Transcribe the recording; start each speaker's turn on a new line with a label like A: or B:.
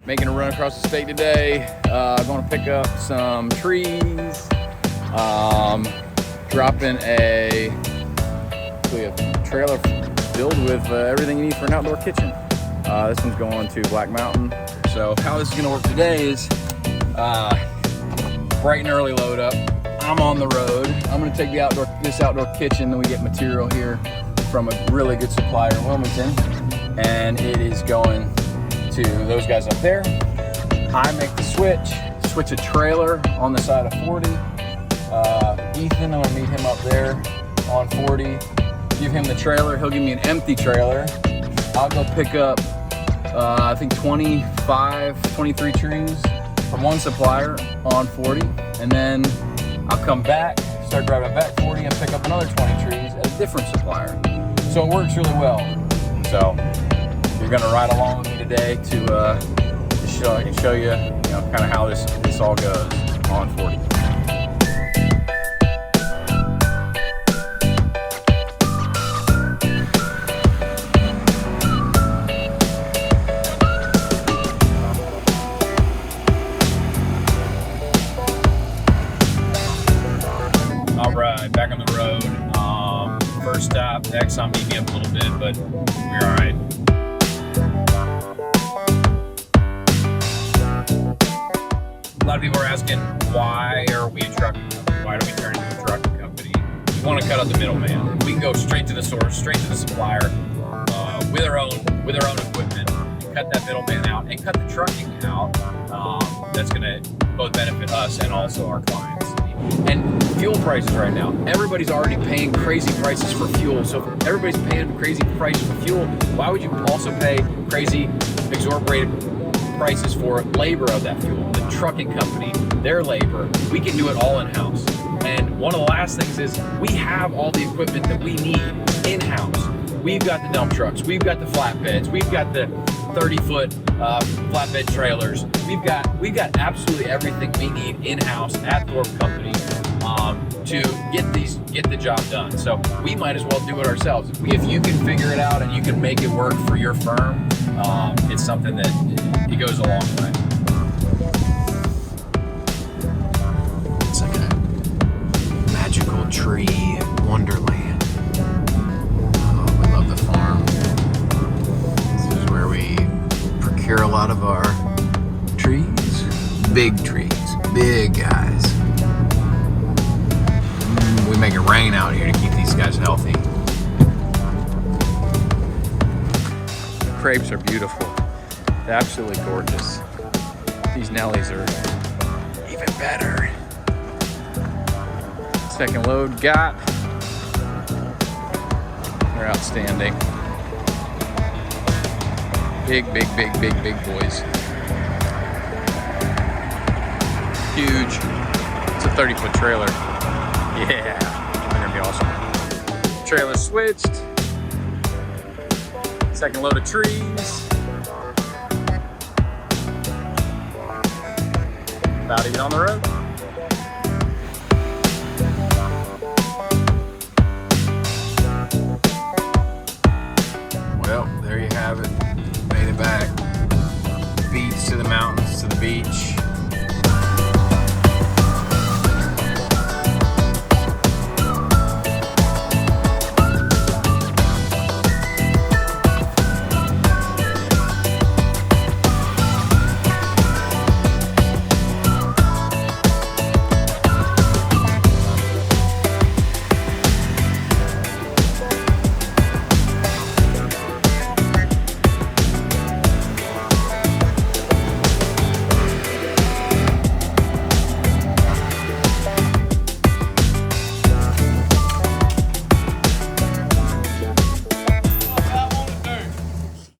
A: Making a run across the state today. Going to pick up some trees. Dropping a trailer filled with everything you need for an outdoor kitchen. This one's going to Black Mountain. So how this is going to work today is bright and early load up. I'm on the road. I'm going to take this outdoor kitchen, then we get material here from a really good supplier in Wilmington, and it is going to those guys up there. I make the switch a trailer on the side of 40. Ethan, I'm gonna meet him up there on 40. Give him the trailer, he'll give me an empty trailer. I'll go pick up, I think 23 trees from one supplier on 40, and then I'll come back, start driving back 40 and pick up another 20 trees at a different supplier. So it works really well. So you're gonna ride along with me today to show you, kind of how this all goes on 40. All right, back on the road. First stop, Exxon beat me up a little bit, but we're all right. A lot of people are asking, why are we a trucking company? Why do we turn into a trucking company? We want to cut out the middleman. We can go straight to the source, straight to the supplier, with our own equipment, and cut that middleman out, and cut the trucking out. That's going to both benefit us and also our clients. And fuel prices right now, everybody's already paying crazy prices for fuel. So if everybody's paying crazy prices for fuel, why would you also pay crazy exorbitant prices for labor of that fuel? The trucking company, their labor, we can do it all in-house. And one of the last things is we have all the equipment that we need in-house. We've got the dump trucks, we've got the flatbeds, we've got the 30-foot flatbed trailers. We've got absolutely everything we need in-house at Thorpe Company to get the job done. So we might as well do it ourselves. If you can figure it out and you can make it work for your firm, it's something that it goes a long way. It's like a magical tree wonderland. Oh, we love the farm. This is where we procure a lot of our trees. Big trees, big guys. We make it rain out here to keep these guys healthy. The crepes are beautiful. They're absolutely gorgeous. These Nellies are even better. Second load got. They're outstanding. Big boys. Huge. It's a 30-foot trailer. Yeah, they're gonna be awesome. Trailer switched. Second load of trees. About to get on the road. Well, there you have it. Made it back. Beach to the mountains, to the beach.